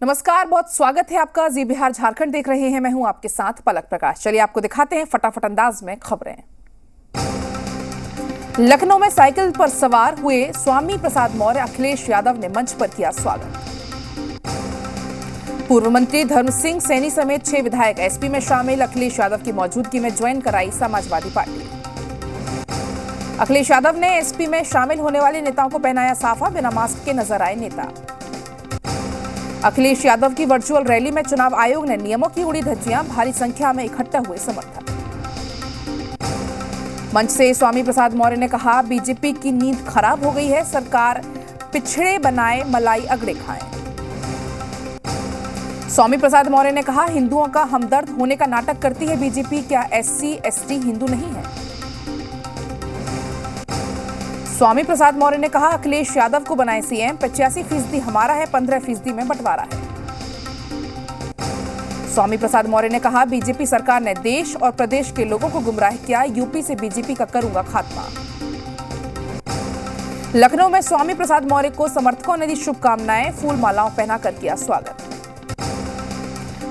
नमस्कार, बहुत स्वागत है आपका। जी बिहार झारखंड देख रहे हैं। मैं हूं आपके साथ पलक प्रकाश। चलिए आपको दिखाते हैं फटाफट अंदाज में खबरें। लखनऊ में साइकिल पर सवार हुए स्वामी प्रसाद मौर्य अखिलेश यादव ने मंच पर किया स्वागत। पूर्व मंत्री धर्म सिंह सैनी समेत 6 विधायक एसपी में शामिल। अखिलेश यादव की मौजूदगी में ज्वाइन कराई समाजवादी पार्टी। अखिलेश यादव ने एसपी में शामिल होने वाले नेताओं को पहनाया साफा। बिना मास्क के नजर आए नेता। अखिलेश यादव की वर्चुअल रैली में चुनाव आयोग ने नियमों की उड़ी धज्जियां। भारी संख्या में इकट्ठा हुए समर्थक। मंच से स्वामी प्रसाद मौर्य ने कहा, बीजेपी की नींद खराब हो गई है, सरकार पिछड़े बनाए मलाई अगड़े खाएं। स्वामी प्रसाद मौर्य ने कहा, हिंदुओं का हमदर्द होने का नाटक करती है बीजेपी। क्या एससी एसटी हिंदू नहीं है? स्वामी प्रसाद मौर्य ने कहा, अखिलेश यादव को बनाए सीएम। 85% हमारा है, 15% में बंटवारा है। स्वामी प्रसाद मौर्य ने कहा, बीजेपी सरकार ने देश और प्रदेश के लोगों को गुमराह किया। यूपी से बीजेपी का करूंगा खात्मा। लखनऊ में स्वामी प्रसाद मौर्य को समर्थकों ने दी शुभकामनाएं। फूल मालाओं पहनाकर किया स्वागत।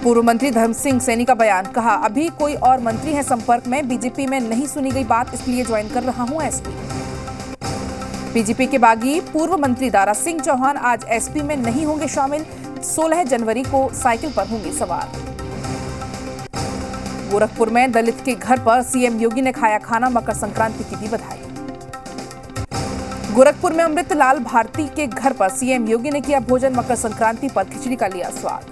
पूर्व मंत्री धर्म सिंह सैनी का बयान, कहा, अभी कोई और मंत्री है संपर्क में। बीजेपी में नहीं सुनी गई बात, इसलिए ज्वाइन कर रहा हूं एसपी। बीजेपी के बागी पूर्व मंत्री दारा सिंह चौहान आज एसपी में नहीं होंगे शामिल। 16 जनवरी को साइकिल पर होंगे सवार। गोरखपुर में दलित के घर पर सीएम योगी ने खाया खाना। मकर संक्रांति की दी बधाई। गोरखपुर में अमृतलाल भारती के घर पर सीएम योगी ने किया भोजन। मकर संक्रांति पर खिचड़ी का लिया स्वाद।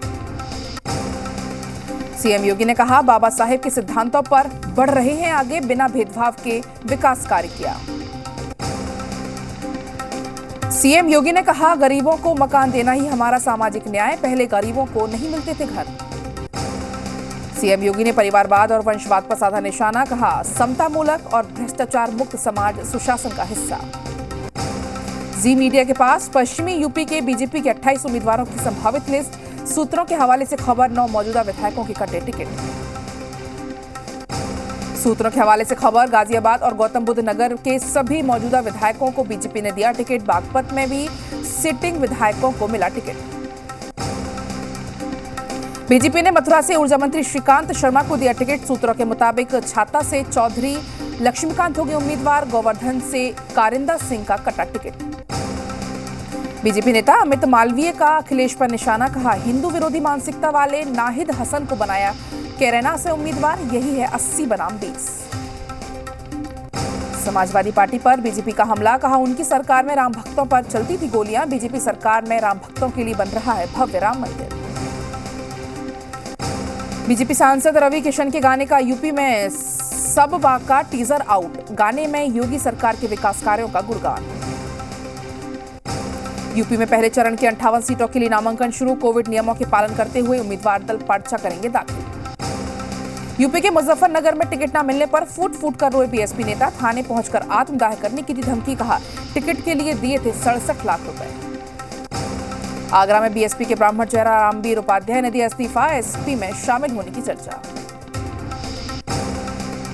सीएम योगी ने कहा, बाबा साहेब के सिद्धांतों पर बढ़ रहे हैं आगे। बिना भेदभाव के विकास कार्य किया। सीएम योगी ने कहा, गरीबों को मकान देना ही हमारा सामाजिक न्याय। पहले गरीबों को नहीं मिलते थे घर। सीएम योगी ने परिवारवाद और वंशवाद पर साधा निशाना। कहा, समतामूलक और भ्रष्टाचार मुक्त समाज सुशासन का हिस्सा। जी मीडिया के पास पश्चिमी यूपी के बीजेपी के 28 उम्मीदवारों की संभावित लिस्ट। सूत्रों के हवाले से खबर, 9 मौजूदा विधायकों के कटे टिकट। सूत्रों के हवाले से खबर, गाजियाबाद और गौतम बुद्ध नगर के सभी मौजूदा विधायकों को बीजेपी ने दिया टिकट। बागपत में भी सिटिंग विधायकों को मिला टिकट। बीजेपी ने मथुरा से ऊर्जा मंत्री श्रीकांत शर्मा को दिया टिकट। सूत्रों के मुताबिक छाता से चौधरी लक्ष्मीकांत होंगे उम्मीदवार। गोवर्धन से कारिंदर सिंह का कटा टिकट। बीजेपी नेता अमित मालवीय का अखिलेश पर निशाना। कहा, हिंदू विरोधी मानसिकता वाले नाहिद हसन को बनाया कैरेना से उम्मीदवार। यही है 80 बनाम 20। समाजवादी पार्टी पर बीजेपी का हमला। कहा, उनकी सरकार में राम भक्तों पर चलती थी गोलियां। बीजेपी सरकार में राम भक्तों के लिए बन रहा है भव्य राम मंदिर। बीजेपी सांसद रवि किशन के गाने का यूपी में सब का टीजर आउट। गाने में योगी सरकार के विकास कार्यों का गुणगान। यूपी में पहले चरण की 58 सीटों के लिए नामांकन शुरू। कोविड नियमों के पालन करते हुए उम्मीदवार दल पर्चा करेंगे दाखिल। यूपी के मुजफ्फरनगर में टिकट न मिलने पर फूट फूट कर रोए बीएसपी नेता। थाने पहुंचकर आत्मदाह करने की दी धमकी। कहा, टिकट के लिए दिए थे 67 लाख रुपए। आगरा में बीएसपी के ब्राह्मण चेहरा रामवीर उपाध्याय ने दिया इस्तीफा। एसपी में शामिल होने की चर्चा।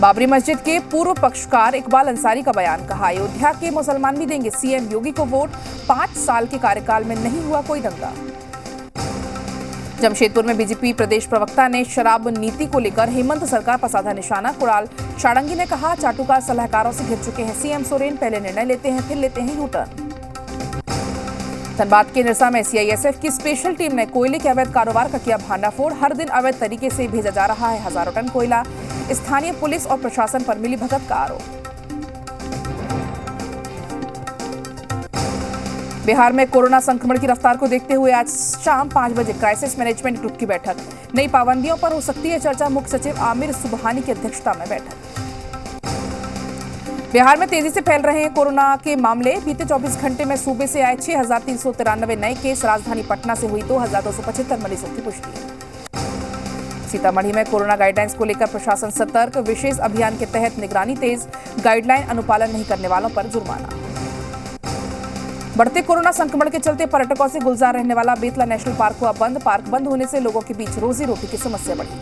बाबरी मस्जिद के पूर्व पक्षकार इकबाल अंसारी का बयान। कहा, अयोध्या के मुसलमान भी देंगे सीएम योगी को वोट। 5 साल के कार्यकाल में नहीं हुआ कोई दंगा। जमशेदपुर में बीजेपी प्रदेश प्रवक्ता ने शराब नीति को लेकर हेमंत सरकार पर साधा निशाना। कुणाल चाड़ंगी ने कहा, चाटुकार सलाहकारों से घिर चुके हैं सीएम सोरेन। पहले निर्णय लेते हैं, फिर लेते हैं यूटर्न। धनबाद के निरसा में सीआईएसएफ की स्पेशल टीम ने कोयले के अवैध कारोबार का किया भांडाफोड़। हर दिन अवैध तरीके से भेजा जा रहा है हजारों टन कोयला। स्थानीय पुलिस और प्रशासन पर मिलीभगत का आरोप। बिहार में कोरोना संक्रमण की रफ्तार को देखते हुए आज शाम 5 बजे क्राइसिस मैनेजमेंट ग्रुप की बैठक। नई पाबंदियों पर हो सकती है चर्चा। मुख्य सचिव आमिर सुबहानी की अध्यक्षता में बैठक। बिहार में तेजी से फैल रहे हैं कोरोना के मामले। बीते 24 घंटे में सूबे से आए 6393 नए केस। राजधानी पटना से हुई 2275 मरीजों की पुष्टि। सीतामढ़ी में कोरोना गाइडलाइंस को लेकर प्रशासन सतर्क। विशेष अभियान के तहत निगरानी तेज। गाइडलाइन अनुपालन नहीं करने वालों पर जुर्माना। बढ़ते कोरोना संक्रमण के चलते पर्यटकों से गुलजार रहने वाला बेतला नेशनल पार्क हुआ बंद। पार्क बंद होने से लोगों के बीच रोजी रोटी की समस्या बढ़ी।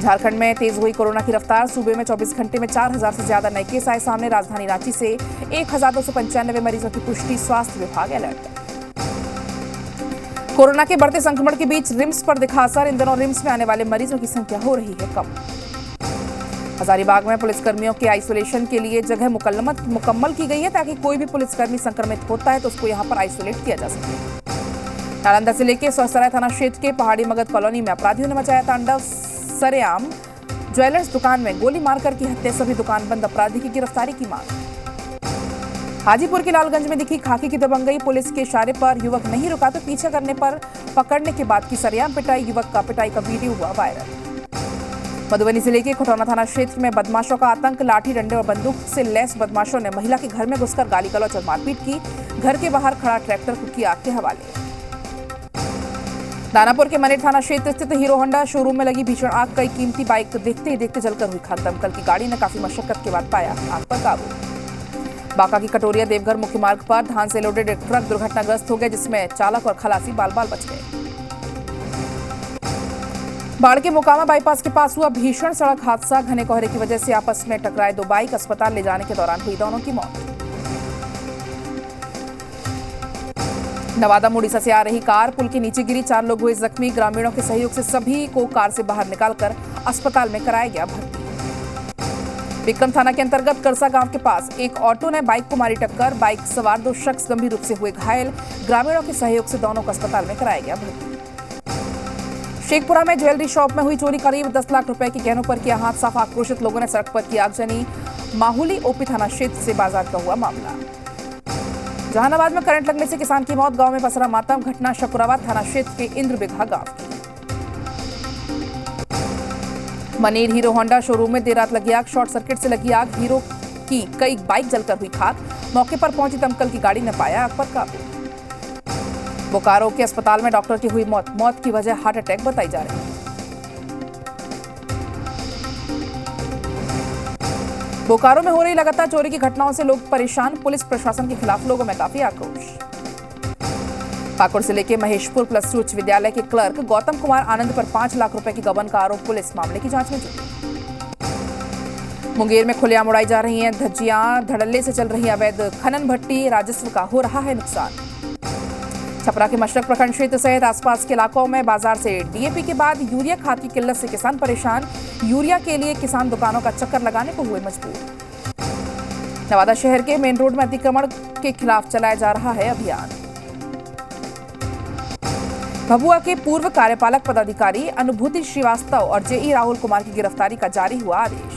झारखंड में तेज हुई कोरोना की रफ्तार। सूबे में 24 घंटे में 4000 से ज्यादा नए केस आए सामने। राजधानी रांची से 1295 मरीजों की पुष्टि। स्वास्थ्य विभाग अलर्ट। कोरोना के बढ़ते संक्रमण के बीच रिम्स पर दिखा असर। इन दिनों रिम्स में आने वाले मरीजों की संख्या हो रही है कम। हजारीबाग में पुलिसकर्मियों के आइसोलेशन के लिए जगह मुकम्मल की गई है ताकि कोई भी पुलिसकर्मी संक्रमित होता है तो उसको यहां पर आइसोलेट किया जा सके। नालंदा जिले के सोहसराय थाना क्षेत्र के पहाड़ी मगध कॉलोनी में अपराधियों ने मचाया तांडव। सरेआम ज्वेलर्स दुकान में गोली मारकर की हत्या, सभी दुकान बंद, अपराधी की गिरफ्तारी की मांग। हाजीपुर के लालगंज में दिखी खाकी की दबंगई। पुलिस के इशारे पर युवक नहीं रुका तो पीछे करने पर पकड़ने के बाद की सरेआम पिटाई। युवक का पिटाई का वीडियो हुआ वायरल। मधुबनी जिले के खटौना थाना क्षेत्र में बदमाशों का आतंक। लाठी डंडे और बंदूक से लैस बदमाशों ने महिला के घर में घुसकर गाली गलौज और मारपीट की। घर के बाहर खड़ा ट्रैक्टर को किया आग के हवाले। दानापुर के मनेर थाना क्षेत्र स्थित हीरो होंडा शोरूम में लगी भीषण आग। कई कीमती बाइक देखते ही देखते जलकर हुई खाक। दमकल की गाड़ी ने काफी मशक्कत के बाद पाया आग पर काबू। बांका की कटोरिया देवघर मुख्य मार्ग पर धान से लोडेड एक ट्रक दुर्घटनाग्रस्त हो गया, जिसमें चालक और खलासी बाल बाल बच गए। बाढ़ के मोकामा बाईपास के पास हुआ भीषण सड़क हादसा। घने कोहरे की वजह से आपस में टकराए दो बाइक। अस्पताल ले जाने के दौरान हुई दोनों की मौत। नवादा मुड़ीसा से आ रही कार पुल के नीचे गिरी, 4 लोग हुए जख्मी। ग्रामीणों के सहयोग से सभी को कार से बाहर निकालकर अस्पताल में कराया गया भर्ती। विक्रम थाना के अंतर्गत करसा गांव के पास एक ऑटो ने बाइक को मारी टक्कर। बाइक सवार 2 शख्स गंभीर रूप से हुए घायल। ग्रामीणों के सहयोग से दोनों को अस्पताल में कराया गया भर्ती। शेखपुरा में ज्वेलरी शॉप में हुई चोरी। करीब 10 लाख रुपए के गहनों पर किया हाथ साफ। आक्रोशित लोगों ने सड़क पर की आगजनी। माहौली ओपी थाना क्षेत्र से बाजार का हुआ मामला। जहानाबाद में करंट लगने से किसान की मौत। गांव में पसरा मातम। घटना शकुराबाद थाना क्षेत्र के इंद्रबिघा गांव की। मनेर हीरो होंडा शोरूम में देर रात लगी आग। शॉर्ट सर्किट से लगी आग। हीरो की कई बाइक जलकर हुई खाक। मौके पर पहुंची दमकल की गाड़ी ने पाया आग पर काबू। बोकारो के अस्पताल में डॉक्टर की हुई मौत। मौत की वजह हार्ट अटैक बताई जा रही है। बोकारो में हो रही लगातार चोरी की घटनाओं से लोग परेशान। पुलिस प्रशासन के खिलाफ लोगों में काफी आक्रोश। पाकुड़ जिले के महेशपुर प्लस 2 उच्च विद्यालय के क्लर्क गौतम कुमार आनंद पर 5 लाख रुपए की गबन का आरोप। पुलिस मामले की जांच में जुटी। मुंगेर में खुलेआम उड़ाई जा रही हैं धज्जियां। धड़ल्ले से चल रही अवैध खनन भट्टी। राजस्व का हो रहा है नुकसान। छपरा के मशरक प्रखंड क्षेत्र सहित आसपास के इलाकों में बाजार से डीएपी के बाद यूरिया खाद की किल्लत से किसान परेशान। यूरिया के लिए किसान दुकानों का चक्कर लगाने को हुए मजबूर। नवादा शहर के मेन रोड में अतिक्रमण के खिलाफ चलाया जा रहा है अभियान। भभुआ के पूर्व कार्यपालक पदाधिकारी अनुभूति श्रीवास्तव और जेई राहुल कुमार की गिरफ्तारी का जारी हुआ आदेश।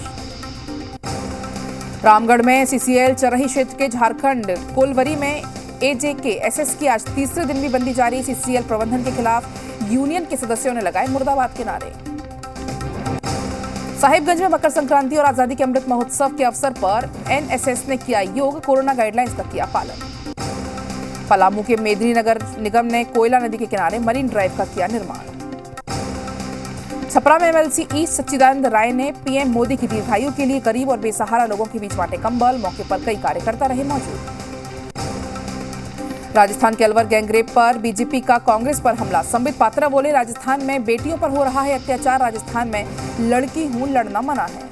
रामगढ़ में सीसीएल चरही क्षेत्र के झारखंड कोलवरी में एजेके एसएस की आज तीसरे दिन भी बंदी जारी। सीसीएल प्रबंधन के खिलाफ यूनियन के सदस्यों ने लगाए मुर्दाबाद के नारे। साहिबगंज में मकर संक्रांति और आजादी के अमृत महोत्सव के अवसर पर एनएसएस ने किया योग। कोरोना गाइडलाइंस का किया पालन। पलामू के मेदिनी नगर निगम ने कोयला नदी के किनारे मरीन ड्राइव का किया निर्माण। छपरा में एमएलसी ई सच्चिदानंद राय ने पीएम मोदी की दीर्घायु के लिए गरीब और बेसहारा लोगों के बीच बांटे कंबल। मौके पर कई कार्यकर्ता रहे मौजूद। राजस्थान के अलवर गैंगरेप पर बीजेपी का कांग्रेस पर हमला। संबित पात्रा बोले, राजस्थान में बेटियों पर हो रहा है अत्याचार। राजस्थान में लड़की हूं, लड़ना मना है।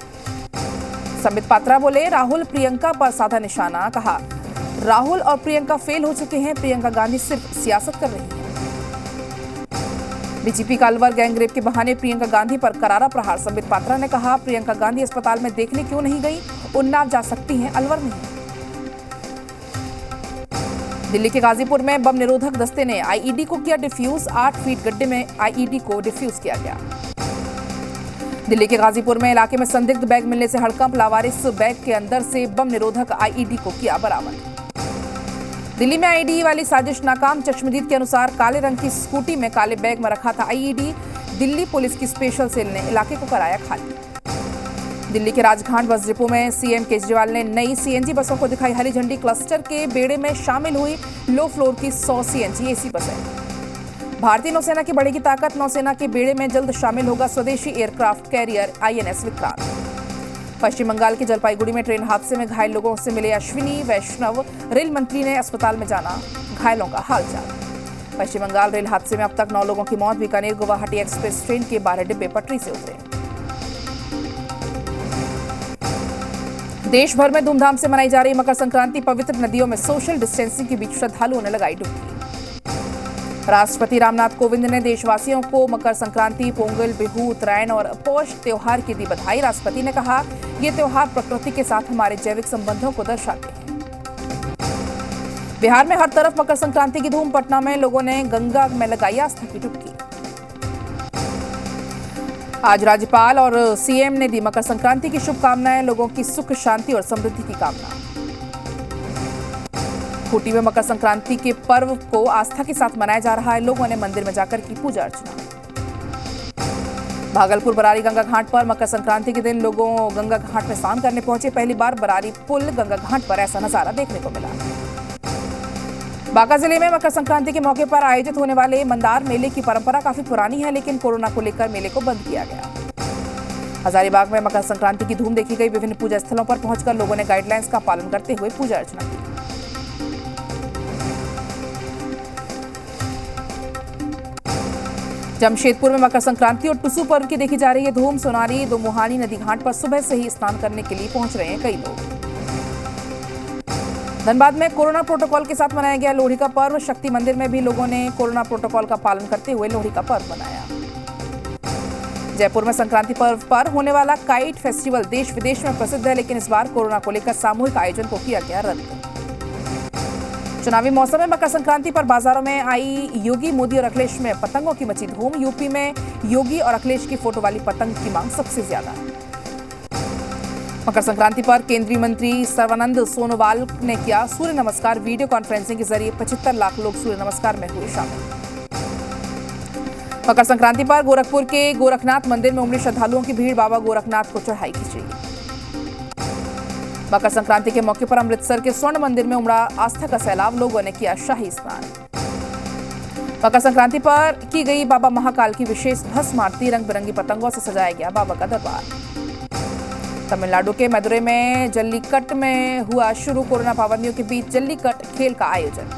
संबित पात्रा बोले, राहुल प्रियंका पर साधा निशाना। कहा, राहुल और प्रियंका फेल हो चुके हैं। प्रियंका गांधी सिर्फ सियासत कर रही है। बीजेपी का अलवर गैंगरेप के बहाने प्रियंका गांधी पर करारा प्रहार। संबित पात्रा ने कहा, प्रियंका गांधी अस्पताल में देखने क्यों नहीं गई? उन्नाव जा सकती हैं, अलवर नहीं। दिल्ली के गाजीपुर में बम निरोधक दस्ते ने आईईडी को किया डिफ्यूज। 8 फीट गड्ढे में आईईडी को डिफ्यूज किया गया। दिल्ली के गाजीपुर में इलाके में संदिग्ध बैग मिलने से हड़कंप। लावारिस बैग के अंदर से बम निरोधक आईईडी को किया बरामद। दिल्ली में आईईडी वाली साजिश नाकाम। चश्मदीद के अनुसार काले रंग की स्कूटी में काले बैग में रखा था आईईडी। दिल्ली पुलिस की स्पेशल सेल ने इलाके को कराया खाली। दिल्ली के राजघाट बस डिपो में सीएम केजरीवाल ने नई सीएनजी बसों को दिखाई हरी झंडी। क्लस्टर के बेड़े में शामिल हुई लो फ्लोर की 100 सीएनजी एसी बसें। भारतीय नौसेना की बढ़ेगी ताकत। नौसेना के बेड़े में जल्द शामिल होगा स्वदेशी एयरक्राफ्ट कैरियर आईएनएस विक्रांत। पश्चिम बंगाल के जलपाईगुड़ी में ट्रेन हादसे में घायल लोगों से मिले अश्विनी वैष्णव। रेल मंत्री ने अस्पताल में जाना घायलों का हालचाल। पश्चिम बंगाल रेल हादसे में अब तक 9 लोगों की मौत। बीकानेर गुवाहाटी एक्सप्रेस ट्रेन के 12 डिब्बे पटरी से उतरे। देश भर में धूमधाम से मनाई जा रही मकर संक्रांति। पवित्र नदियों में सोशल डिस्टेंसिंग के बीच श्रद्धालुओं ने लगाई डुबकी। राष्ट्रपति रामनाथ कोविंद ने देशवासियों को मकर संक्रांति, पोंगल, बिहू, उत्तरायण और पौष त्योहार की दी बधाई। राष्ट्रपति ने कहा, ये त्योहार प्रकृति के साथ हमारे जैविक संबंधों को दर्शाते हैं। बिहार में हर तरफ मकर संक्रांति की धूम। पटना में लोगों ने गंगा में लगाई आस्था की डुबकी। आज राज्यपाल और सीएम ने दी मकर संक्रांति की शुभकामनाएं। लोगों की सुख, शांति और समृद्धि की कामना। खूंटी में मकर संक्रांति के पर्व को आस्था के साथ मनाया जा रहा है। लोगों ने मंदिर में जाकर की पूजा अर्चना। भागलपुर बरारी गंगा घाट पर मकर संक्रांति के दिन लोगों गंगा घाट में स्नान करने पहुंचे। पहली बार बरारी पुल गंगा घाट पर ऐसा नजारा देखने को मिला। बांका जिले में मकर संक्रांति के मौके पर आयोजित होने वाले मंदार मेले की परंपरा काफी पुरानी है, लेकिन कोरोना को लेकर मेले को बंद किया गया। हजारीबाग में मकर संक्रांति की धूम देखी गई। विभिन्न पूजा स्थलों पर पहुंचकर लोगों ने गाइडलाइंस का पालन करते हुए पूजा अर्चना की। जमशेदपुर में मकर संक्रांति और टुसू पर्व की देखी जा रही है धूम। सोनारी दोमुहानी नदी घाट पर सुबह से ही स्नान करने के लिए पहुंच रहे हैं कई लोग। धनबाद में कोरोना प्रोटोकॉल के साथ मनाया गया लोहड़ी का पर्व। शक्ति मंदिर में भी लोगों ने कोरोना प्रोटोकॉल का पालन करते हुए लोहड़ी का पर्व मनाया। जयपुर में संक्रांति पर्व पर होने वाला काइट फेस्टिवल देश विदेश में प्रसिद्ध है, लेकिन इस बार कोरोना को लेकर सामूहिक आयोजन को किया गया रद्द। चुनावी मौसम में मकर संक्रांति पर बाजारों में आई योगी, मोदी और अखिलेश में पतंगों की मची धूम। यूपी में योगी और अखिलेश की फोटो वाली पतंग की मांग सबसे ज्यादा। मकर संक्रांति पर केंद्रीय मंत्री सर्बानंद सोनोवाल ने किया सूर्य नमस्कार। वीडियो कॉन्फ्रेंसिंग के जरिए 75 लाख लोग सूर्य नमस्कार में हुए शामिल। मकर संक्रांति पर गोरखपुर के गोरखनाथ मंदिर में उमड़ी श्रद्धालुओं की भीड़। बाबा गोरखनाथ को चढ़ाई खिचड़ी। मकर संक्रांति के मौके पर अमृतसर के स्वर्ण मंदिर में उमड़ा आस्था का सैलाब। लोगों ने किया शाही स्नान। मकर संक्रांति पर की गई बाबा महाकाल की विशेष भस्म आरती। रंग बिरंगी पतंगों से सजाया गया बाबा का दरबार। तमिलनाडु के मदुरै में जल्लीकट्ट में हुआ शुरू। कोरोना पाबंदियों के बीच जल्लीकट्ट खेल का आयोजन।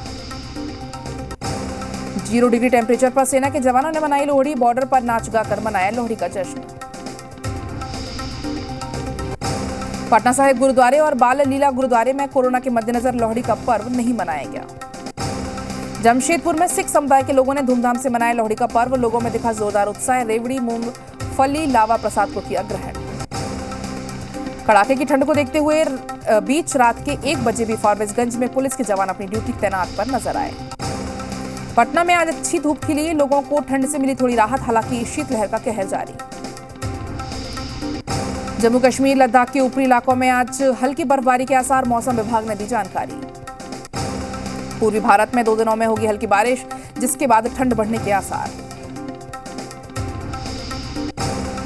0 डिग्री टेम्परेचर पर सेना के जवानों ने मनाई लोहड़ी। बॉर्डर पर नाच गाकर मनाया लोहड़ी का जश्न। पटना साहिब गुरुद्वारे और बाल लीला गुरुद्वारे में कोरोना के मद्देनजर लोहड़ी का पर्व नहीं मनाया गया। जमशेदपुर में सिख समुदाय के लोगों ने धूमधाम से मनाया लोहड़ी का पर्व। लोगों में दिखा जोरदार उत्साह। रेवड़ी, मूंगफली, लावा प्रसाद को किया ग्रहण। कड़ाके की ठंड को देखते हुए बीच रात के 1 बजे भी फारबिसगंज में पुलिस के जवान अपनी ड्यूटी तैनात पर नजर आए। पटना में आज अच्छी धूप खिली। लोगों को ठंड से मिली थोड़ी राहत, हालांकि शीतलहर का कहर जारी। जम्मू कश्मीर, लद्दाख के ऊपरी इलाकों में आज हल्की बर्फबारी के आसार। मौसम विभाग ने दी जानकारी। पूर्वी भारत में 2 दिनों में होगी हल्की बारिश, जिसके बाद ठंड बढ़ने के आसार।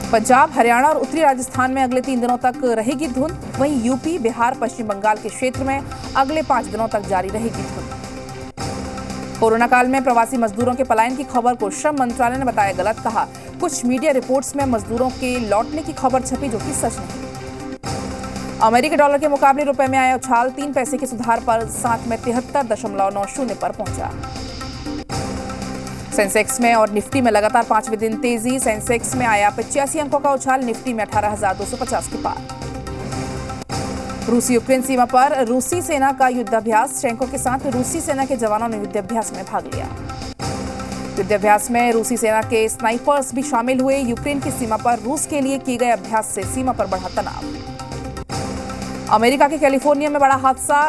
पंजाब, हरियाणा और उत्तरी राजस्थान में अगले 3 दिनों तक रहेगी धुंध। वहीं यूपी, बिहार, पश्चिम बंगाल के क्षेत्र में अगले 5 दिनों तक जारी रहेगी धुंध। कोरोना काल में प्रवासी मजदूरों के पलायन की खबर को श्रम मंत्रालय ने बताया गलत। कहा, कुछ मीडिया रिपोर्ट्स में मजदूरों के लौटने की खबर छपी, जो कि सच नहीं। अमेरिकी डॉलर के मुकाबले रुपए में आया उछाल। 3 पैसे के सुधार पर 7 में 73.90 पर पहुंचा। सेंसेक्स में और निफ्टी में लगातार 5वें दिन तेजी। सेंसेक्स में आया 85 अंकों का उछाल। निफ्टी में 18,250 के पार। रूसी यूक्रेन सीमा पर रूसी सेना का युद्धाभ्यास। सैनिकों के साथ रूसी सेना के जवानों ने युद्धाभ्यास में भाग लिया। युद्धाभ्यास में रूसी सेना के स्नाइपर्स भी शामिल हुए। यूक्रेन की सीमा पर रूस के लिए किए गए अभ्यास से सीमा पर बढ़ा तनाव। अमेरिका के कैलिफोर्निया में बड़ा हादसा।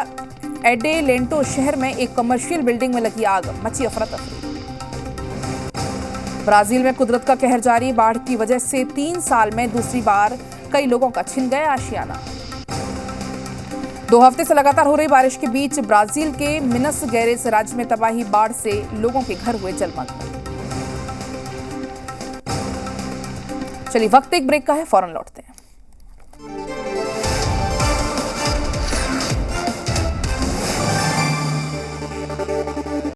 एडेलेंटो शहर में एक कमर्शियल बिल्डिंग में लगी आग, मची अफरा तफरी। ब्राजील में कुदरत का कहर जारी। बाढ़ की वजह से 3 साल में दूसरी बार कई लोगों का छिन गया आशियाना। 2 हफ्ते से लगातार हो रही बारिश के बीच ब्राजील के मिनस गेरेस राज्य में तबाही। बाढ़ से लोगों के घर हुए जलमग्न। चलिए, वक्त एक ब्रेक का है, फौरन लौटते हैं।